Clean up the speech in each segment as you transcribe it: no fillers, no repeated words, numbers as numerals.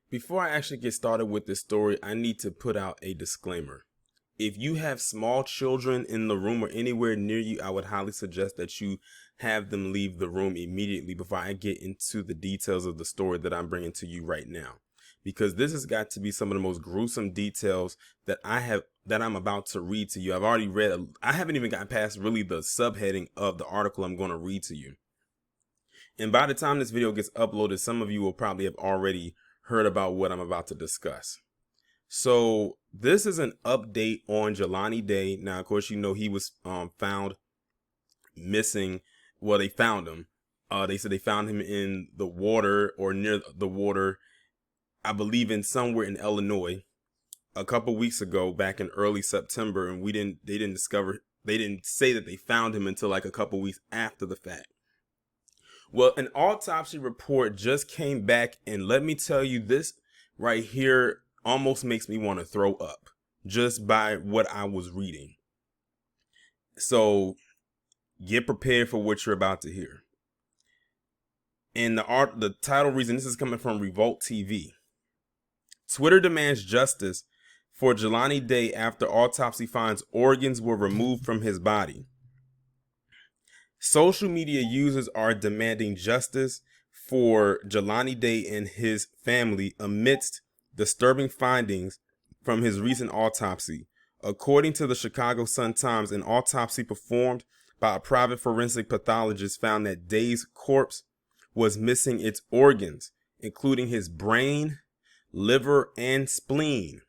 Before I actually get started with this story, I need to put out a disclaimer. If you have small children in the room or anywhere near you, I would highly suggest that you have them leave the room immediately before I get into the details of the story that I'm bringing to you right now. Because this has got to be some of the most gruesome details that I'm about to read to you. I haven't even gotten past really the subheading of the article I'm going to read to you. And by the time this video gets uploaded, some of you will probably have already heard about what I'm about to discuss. So this is an update on Jelani Day. Now, of course, you know he was found missing. Well, they found him. They said they found him in the water or near the water, I believe in somewhere in Illinois a couple weeks ago, back in early September. And they didn't say that they found him until like a couple weeks after the fact. Well, an autopsy report just came back, and let me tell you, this right here almost makes me want to throw up just by what I was reading. So get prepared for what you're about to hear. And the title reason, this is coming from Revolt TV. Twitter demands justice for Jelani Day after autopsy finds organs were removed from his body. Social media users are demanding justice for Jelani Day and his family amidst disturbing findings from his recent autopsy. According to the Chicago Sun-Times, an autopsy performed by a private forensic pathologist found that Day's corpse was missing its organs, including his brain, liver, and spleen.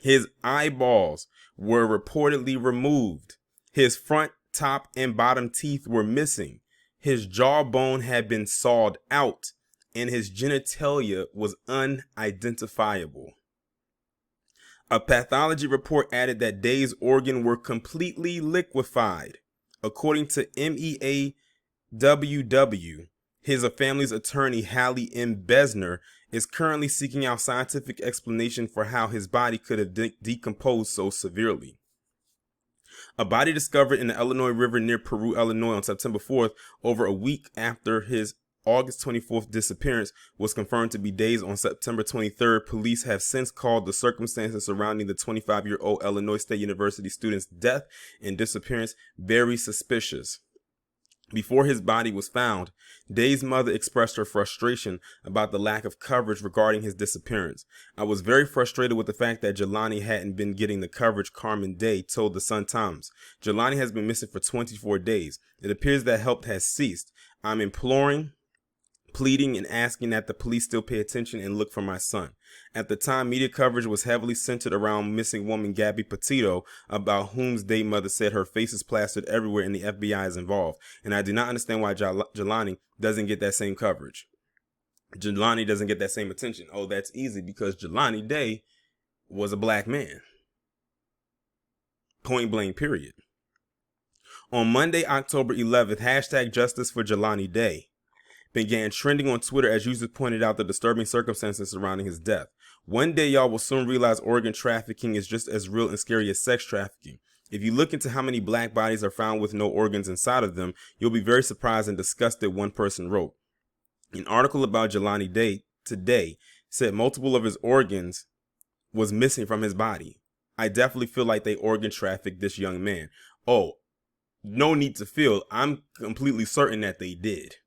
His eyeballs were reportedly removed. His front, top, and bottom teeth were missing. His jawbone had been sawed out, and his genitalia was unidentifiable. A pathology report added that Day's organs were completely liquefied. According to MEAWW, his family's attorney, Hallie M. Besner, is currently seeking out scientific explanation for how his body could have decomposed so severely. A body discovered in the Illinois River near Peru, Illinois on September 4th, over a week after his August 24th disappearance, was confirmed to be Day's on September 23rd. Police have since called the circumstances surrounding the 25-year-old Illinois State University student's death and disappearance very suspicious. Before his body was found, Day's mother expressed her frustration about the lack of coverage regarding his disappearance. I was very frustrated with the fact that Jelani hadn't been getting the coverage, Carmen Day told the Sun-Times. Jelani has been missing for 24 days. It appears that help has ceased. I'm imploring, pleading, and asking that the police still pay attention and look for my son. At the time, media coverage was heavily centered around missing woman Gabby Petito, about whom's Day mother said her face is plastered everywhere and the FBI is involved. And I do not understand why Jelani doesn't get that same coverage. Jelani doesn't get that same attention. Oh, that's easy, because Jelani Day was a black man. Point blank, period. On Monday, October 11th, hashtag justice for Jelani Day began trending on Twitter as users pointed out the disturbing circumstances surrounding his death. One day, y'all will soon realize organ trafficking is just as real and scary as sex trafficking. If you look into how many black bodies are found with no organs inside of them, you'll be very surprised and disgusted, one person wrote. An article about Jelani Day today said multiple of his organs was missing from his body. I definitely feel like they organ trafficked this young man. Oh, no need to feel. I'm completely certain that they did.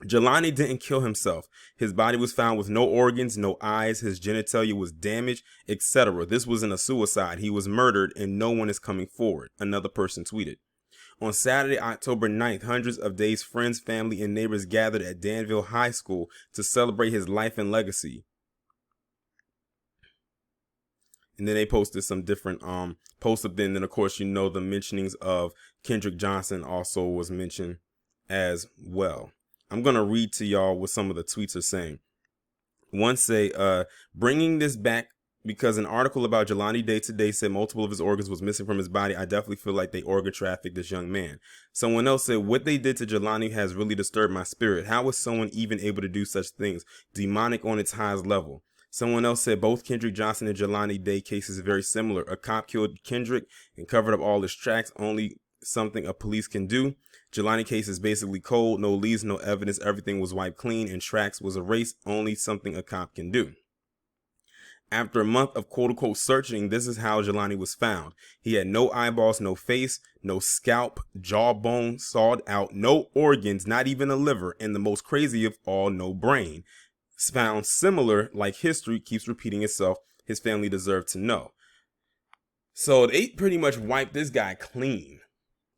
Jelani didn't kill himself. His body was found with no organs, no eyes, his genitalia was damaged, etc. This wasn't a suicide. He was murdered and no one is coming forward, another person tweeted. On Saturday, October 9th, hundreds of Day's friends, family, and neighbors gathered at Danville High School to celebrate his life and legacy. And then they posted some different posts up there. And then, of course, you know, the mentionings of Kendrick Johnson also was mentioned as well. I'm going to read to y'all what some of the tweets are saying. One say, bringing this back because an article about Jelani Day today said multiple of his organs was missing from his body. I definitely feel like they organ trafficked this young man. Someone else said, what they did to Jelani has really disturbed my spirit. How was someone even able to do such things? Demonic on its highest level. Someone else said both Kendrick Johnson and Jelani Day cases are very similar. A cop killed Kendrick and covered up all his tracks, only something a police can do. Jelani case is basically cold, no leads, no evidence, everything was wiped clean, and tracks was erased, only something a cop can do. After a month of quote-unquote searching, this is how Jelani was found. He had no eyeballs, no face, no scalp, jawbone sawed out, no organs, not even a liver, and the most crazy of all, no brain. Found similar, like history keeps repeating itself, his family deserved to know. So they pretty much wiped this guy clean.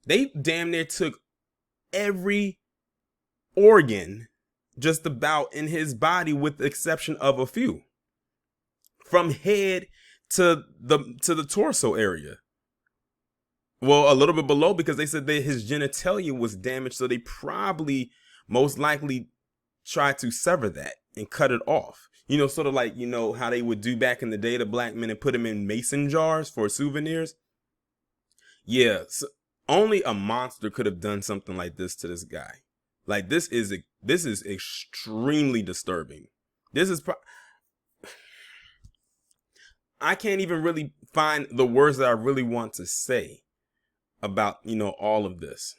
They damn near took every organ just about in his body with the exception of a few. From head to the torso area. Well, a little bit below, because they said that his genitalia was damaged, so they probably most likely tried to sever that and cut it off. You know, sort of like, you know, how they would do back in the day to black men and put them in mason jars for souvenirs. Yeah, so only a monster could have done something like this to this guy. Like, this is extremely disturbing. This is I can't even really find the words that I really want to say about, you know, all of this.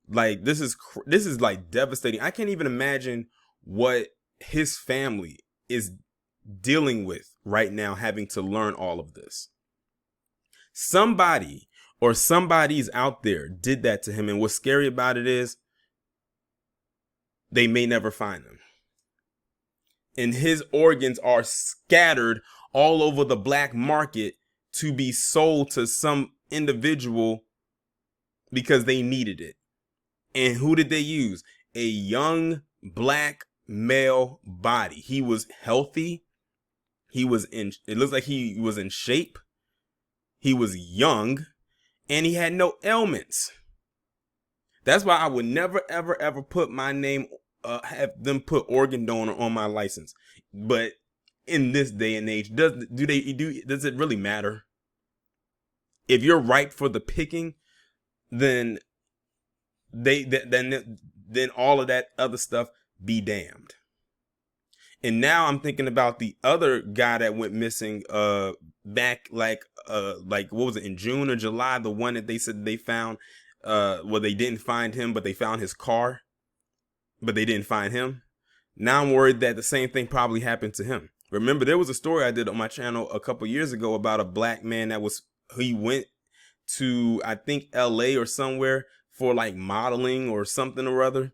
Like, this is like devastating. I can't even imagine what his family is dealing with right now, having to learn all of this. Somebody or somebody's out there did that to him. And what's scary about it is they may never find him. And his organs are scattered all over the black market to be sold to some individual because they needed it. And who did they use? A young black male body. He was healthy. It looks like he was in shape. He was young and he had no ailments. That's why I would never, ever, ever put my name, have them put organ donor on my license. But in this day and age, does it really matter? If you're ripe for the picking, then then all of that other stuff be damned. And now I'm thinking about the other guy that went missing back like what was it, in June or July, the one that they said they found well, they didn't find him, but they found his car, but they didn't find him. Now I'm worried that the same thing probably happened to him. Remember, there was a story I did on my channel a couple years ago about a black man he went to, I think, LA or somewhere for like modeling or something or other.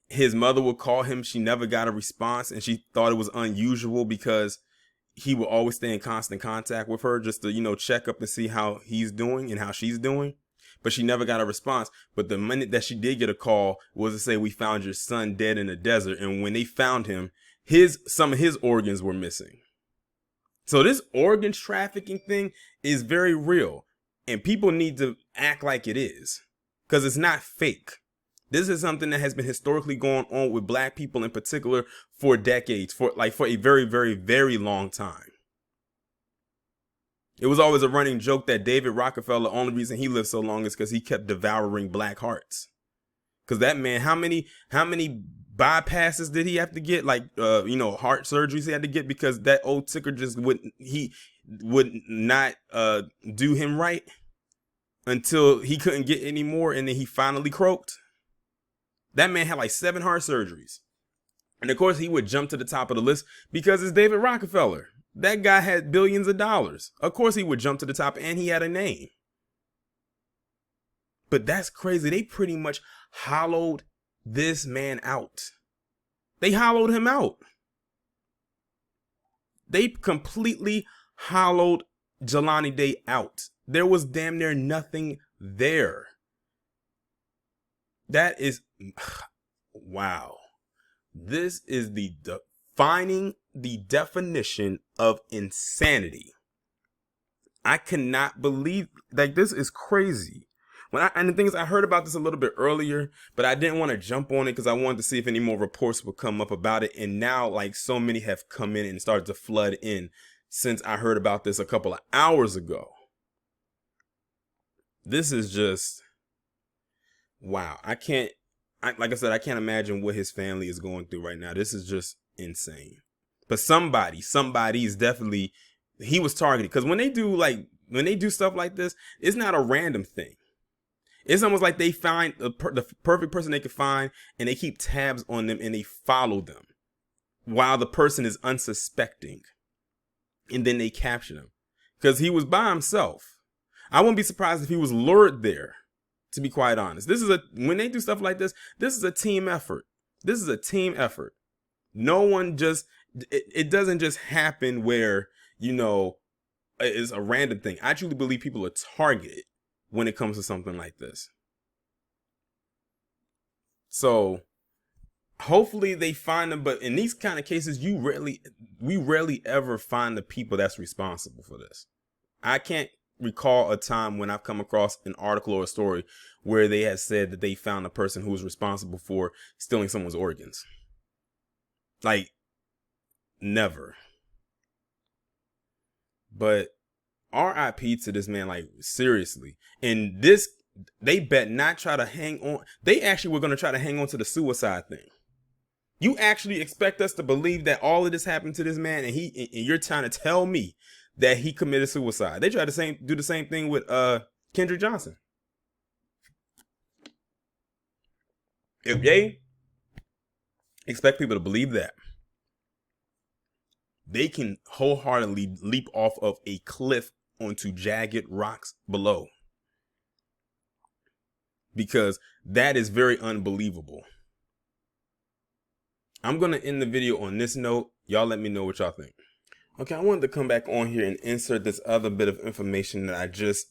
His mother would call him. She never got a response, and she thought it was unusual because he would always stay in constant contact with her just to, you know, check up and see how he's doing and how she's doing. But she never got a response. But the minute that she did get a call was to say, "We found your son dead in the desert." And when they found him, some of his organs were missing. So this organ trafficking thing is very real, and people need to act like it is, because it's not fake. This is something that has been historically going on with black people in particular for decades, for a very, very, very long time. It was always a running joke that David Rockefeller, the only reason he lived so long is because he kept devouring black hearts. Because that man, how many bypasses did he have to get? Like, heart surgeries he had to get because that old ticker just would not do him right until he couldn't get any more, and then he finally croaked. That man had like 7 heart surgeries. And of course, he would jump to the top of the list because it's David Rockefeller. That guy had billions of dollars. Of course, he would jump to the top, and he had a name. But that's crazy. They pretty much hollowed this man out. They hollowed him out. They completely hollowed Jelani Day out. There was damn near nothing there. That is, wow. This is defining the definition of insanity. I cannot believe, like, this is crazy. And the thing is, I heard about this a little bit earlier, but I didn't want to jump on it because I wanted to see if any more reports would come up about it. And now, like, so many have come in and started to flood in since I heard about this a couple of hours ago. This is just, wow. Like I said, I can't imagine what his family is going through right now. This is just insane. But somebody's definitely, he was targeted. Because when they do stuff like this, it's not a random thing. It's almost like they find the perfect person they can find, and they keep tabs on them and they follow them while the person is unsuspecting. And then they capture him because he was by himself. I wouldn't be surprised if he was lured there, to be quite honest. When they do stuff like this is a team effort. This is a team effort. No one just, it doesn't just happen where, it's a random thing. I truly believe people are targeted when it comes to something like this. So hopefully they find them, but in these kind of cases, we rarely ever find the people that's responsible for this. I can't recall a time when I've come across an article or a story where they had said that they found a person who was responsible for stealing someone's organs. Like, never. But RIP to this man, like, seriously. And this, they bet not try to hang on. They actually were going to try to hang on to the suicide thing. You actually expect us to believe that all of this happened to this man, and you're trying to tell me that he committed suicide? They tried to do the same thing with Kendrick Johnson. If they expect people to believe that, they can wholeheartedly leap off of a cliff onto jagged rocks below, because that is very unbelievable. I'm going to end the video on this note. Y'all let me know what y'all think. Okay, I wanted to come back on here and insert this other bit of information that I just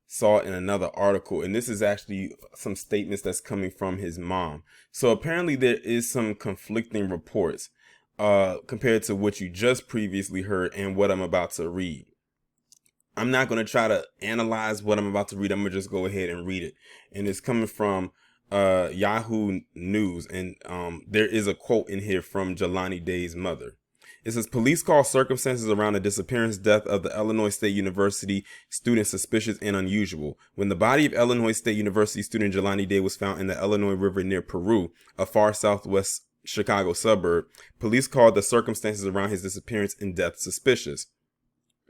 saw in another article. And this is actually some statements that's coming from his mom. So apparently there is some conflicting reports compared to what you just previously heard and what I'm about to read. I'm not going to try to analyze what I'm about to read. I'm going to just go ahead and read it. And it's coming from Yahoo News, and there is a quote in here from Jelani Day's mother. It says, police call circumstances around the disappearance death of the Illinois State University student suspicious and unusual. When the body of Illinois State University student Jelani Day was found in the Illinois River near Peru, a far southwest Chicago suburb, police called the circumstances around his disappearance and death suspicious.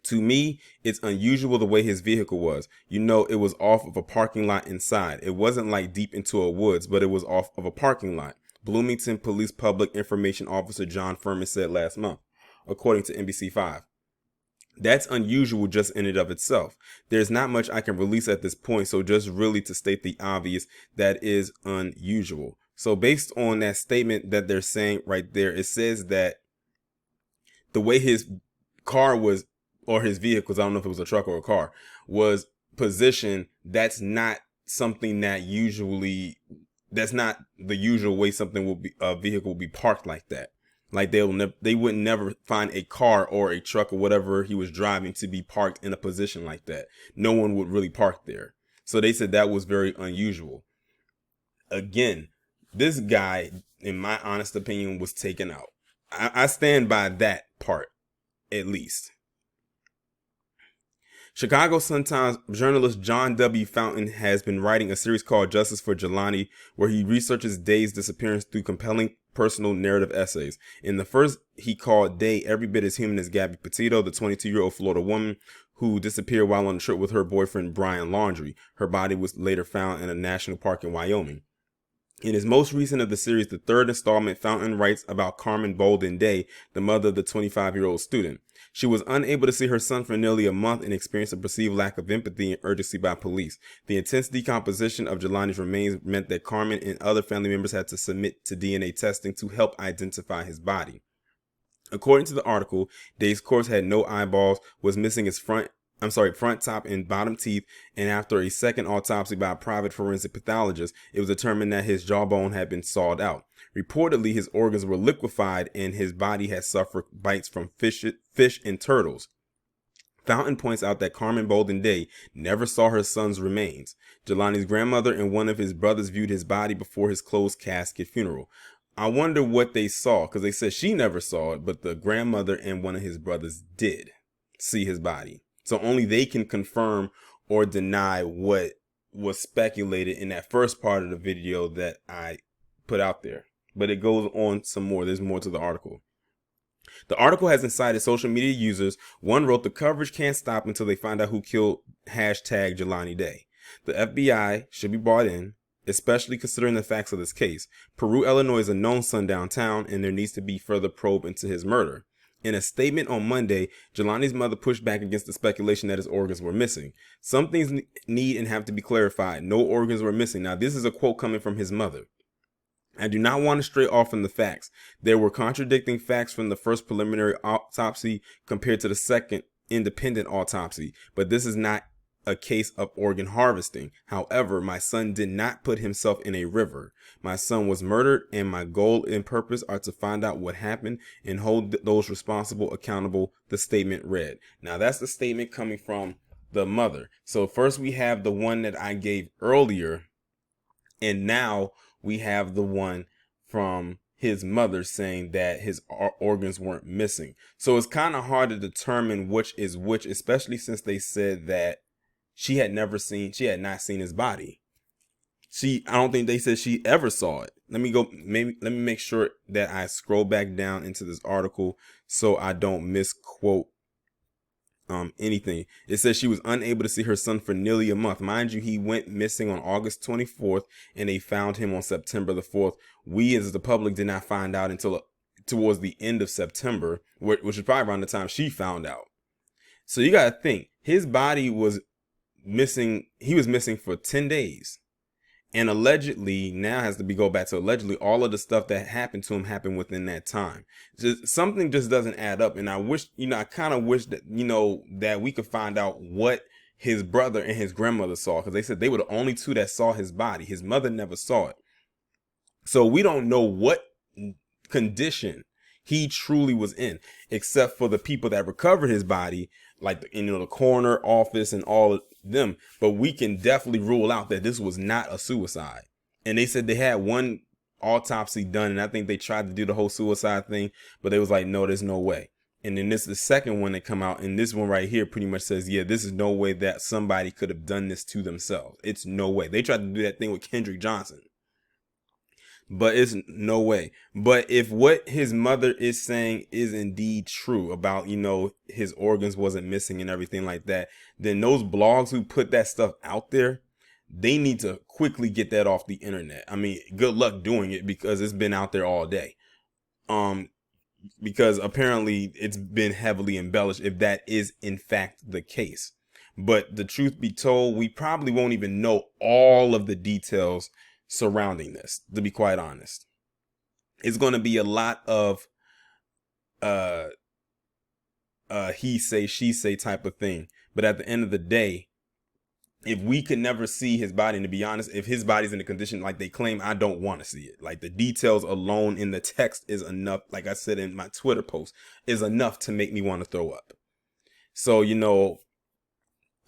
To me, it's unusual the way his vehicle was. It was off of a parking lot inside. It wasn't like deep into a woods, but it was off of a parking lot. Bloomington Police Public Information Officer John Furman said last month, according to NBC5. That's unusual just in and of itself. There's not much I can release at this point, so just really to state the obvious, that is unusual. So based on that statement that they're saying right there, it says that the way his car was, or his vehicles, I don't know if it was a truck or a car, was positioned, that's not something that that's not the usual way a vehicle will be parked like that. Like they would never find a car or a truck or whatever he was driving to be parked in a position like that. No one would really park there. So they said that was very unusual. Again, this guy, in my honest opinion, was taken out. I stand by that part, at least. Chicago Sun-Times journalist John W. Fountain has been writing a series called Justice for Jelani, where he researches Day's disappearance through compelling personal narrative essays. In the first, he called Day every bit as human as Gabby Petito, the 22-year-old Florida woman who disappeared while on a trip with her boyfriend Brian Laundrie. Her body was later found in a national park in Wyoming. In his most recent of the series, the third installment, Fountain writes about Carmen Bolden Day, the mother of the 25-year-old student. She was unable to see her son for nearly a month and experienced a perceived lack of empathy and urgency by police. The intense decomposition of Jelani's remains meant that Carmen and other family members had to submit to DNA testing to help identify his body. According to the article, Day's corpse had no eyeballs, was missing his front, top and bottom teeth, and after a second autopsy by a private forensic pathologist, it was determined that his jawbone had been sawed out. Reportedly, his organs were liquefied and his body had suffered bites from fish and turtles. Fountain points out that Carmen Bolden Day never saw her son's remains. Jelani's grandmother and one of his brothers viewed his body before his closed casket funeral. I wonder what they saw, because they said she never saw it, but the grandmother and one of his brothers did see his body. So only they can confirm or deny what was speculated in that first part of the video that I put out there. But it goes on some more. There's more to the article. The article has incited social media users. One wrote, the coverage can't stop until they find out who killed #Jelani Day. The FBI should be brought in, especially considering the facts of this case. Peru, Illinois is a known sundown town, and there needs to be further probe into his murder. In a statement on Monday, Jelani's mother pushed back against the speculation that his organs were missing. Some things need and have to be clarified. No organs were missing. Now, this is a quote coming from his mother. I do not want to stray off from the facts. There were contradicting facts from the first preliminary autopsy compared to the second independent autopsy, but this is not a case of organ harvesting. However, my son did not put himself in a river. My son was murdered, and my goal and purpose are to find out what happened and hold those responsible accountable, the statement read. Now, that's the statement coming from the mother. So first we have the one that I gave earlier, and now we have the one from his mother saying that his organs weren't missing. So it's kind of hard to determine which is which, especially since they said that she had not seen his body. I don't think they said she ever saw it. Let me make sure that I scroll back down into this article so I don't misquote anything. It says she was unable to see her son for nearly a month. Mind you, he went missing on August 24th and they found him on September the 4th. We as the public did not find out until towards the end of September, which was probably around the time she found out. So you got to think, his body was missing. He was missing for 10 days. And allegedly, now has to go back to allegedly, all of the stuff that happened to him happened within that time. Something just doesn't add up. And I wish, I kind of wish that, that we could find out what his brother and his grandmother saw. Because they said they were the only two that saw his body. His mother never saw it. So we don't know what condition he truly was in, except for the people that recovered his body, like the coroner office and all of them. But we can definitely rule out that this was not a suicide. And they said they had one autopsy done, and I think they tried to do the whole suicide thing, but they was like, no, there's no way. And then this is the second one that come out, and this one right here pretty much says, yeah, this is no way that somebody could have done this to themselves. It's no way. They tried to do that thing with Kendrick Johnson, but it's no way. But if what his mother is saying is indeed true about, his organs wasn't missing and everything like that, then those blogs who put that stuff out there, they need to quickly get that off the internet. I mean, good luck doing it because it's been out there all day. Because apparently it's been heavily embellished if that is in fact the case. But the truth be told, we probably won't even know all of the details surrounding this, to be quite honest. It's going to be a lot of he say, she say type of thing. But at the end of the day, if we could never see his body, and to be honest, if his body's in the condition like they claim, I don't want to see it. Like the details alone in the text is enough. Like I said in my Twitter post, is enough to make me want to throw up. So,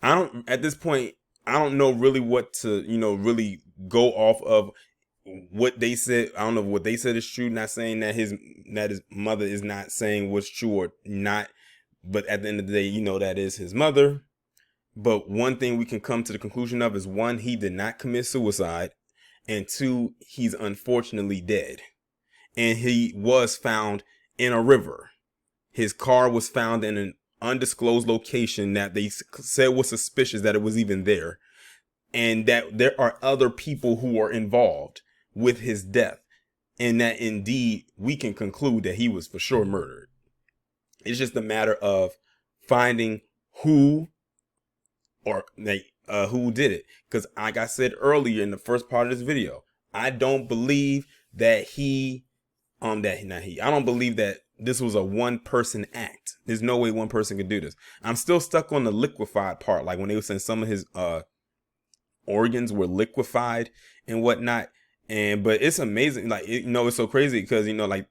at this point, I don't know really what to, really go off of what they said. I don't know if what they said is true. Not saying that his mother is not saying what's true or not. But at the end of the day, that is his mother. But one thing we can come to the conclusion of is, one, he did not commit suicide. And two, he's unfortunately dead. And he was found in a river. His car was found in an undisclosed location that they said was suspicious that it was even there. And that there are other people who are involved with his death. And that indeed we can conclude that he was for sure murdered. It's just a matter of finding who did it. Because like I said earlier in the first part of this video, I don't believe that I don't believe that this was a one person act. There's no way one person could do this. I'm still stuck on the liquefied part. Like when they were saying some of his organs were liquefied and whatnot. But it's amazing. Like, it's so crazy because, the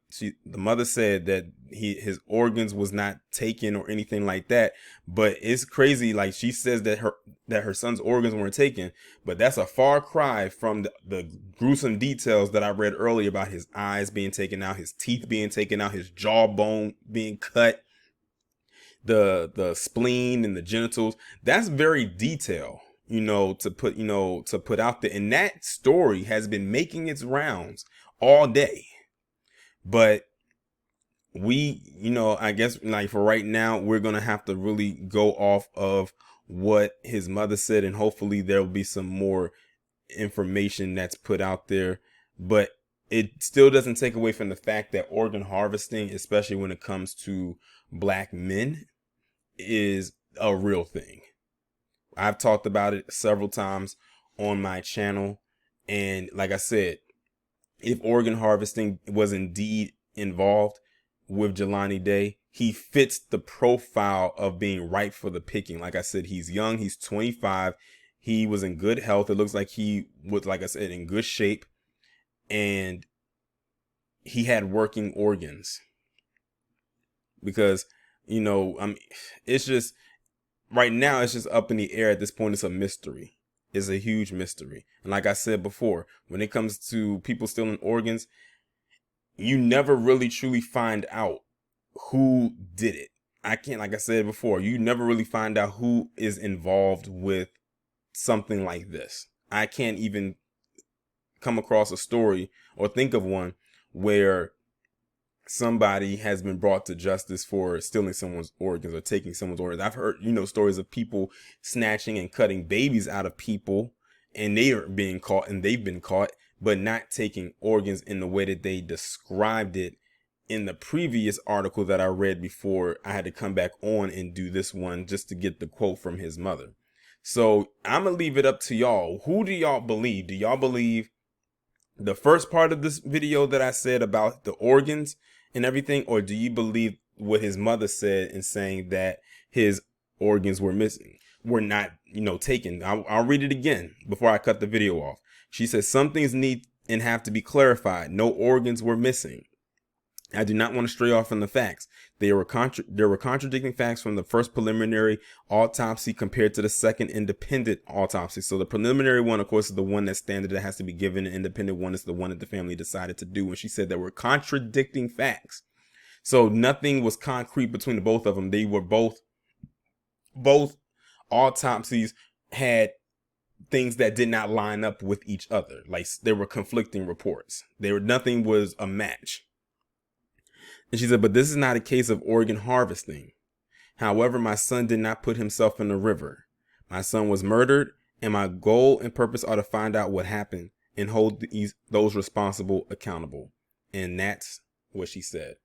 mother said that his organs was not taken or anything like that. But it's crazy. Like she says that her son's organs weren't taken. But that's a far cry from the gruesome details that I read earlier about his eyes being taken out, his teeth being taken out, his jawbone being cut, the spleen and the genitals. That's very detailed. To put out there. And that story has been making its rounds all day. But we, I guess like for right now, we're going to have to really go off of what his mother said, and hopefully there will be some more information that's put out there. But it still doesn't take away from the fact that organ harvesting, especially when it comes to black men, is a real thing. I've talked about it several times on my channel. And like I said, if organ harvesting was indeed involved with Jelani Day, he fits the profile of being ripe for the picking. Like I said, he's young. He's 25. He was in good health. It looks like he was, like I said, in good shape. And he had working organs. Because, it's just, right now, it's just up in the air. At this point, it's a mystery. It's a huge mystery. And like I said before, when it comes to people stealing organs, you never really truly find out who did it. Like I said before, you never really find out who is involved with something like this. I can't even come across a story or think of one where somebody has been brought to justice for stealing someone's organs or taking someone's organs. I've heard, stories of people snatching and cutting babies out of people, and they are being caught, and they've been caught, but not taking organs in the way that they described it in the previous article that I read before I had to come back on and do this one just to get the quote from his mother. So I'm going to leave it up to y'all. Who do y'all believe? Do y'all believe the first part of this video that I said about the organs and everything, or do you believe what his mother said in saying that his organs were missing, were not, taken? I'll read it again before I cut the video off. She says, some things need and have to be clarified. No organs were missing. I do not want to stray off from the facts. There were contradicting facts from the first preliminary autopsy compared to the second independent autopsy. So the preliminary one, of course, is the one that's standard that has to be given. The independent one is the one that the family decided to do. And she said there were contradicting facts. So nothing was concrete between the both of them. They were both autopsies had things that did not line up with each other. Like there were conflicting reports. Nothing was a match. And she said, but this is not a case of organ harvesting. However, my son did not put himself in the river. My son was murdered, and my goal and purpose are to find out what happened and hold those responsible accountable. And that's what she said.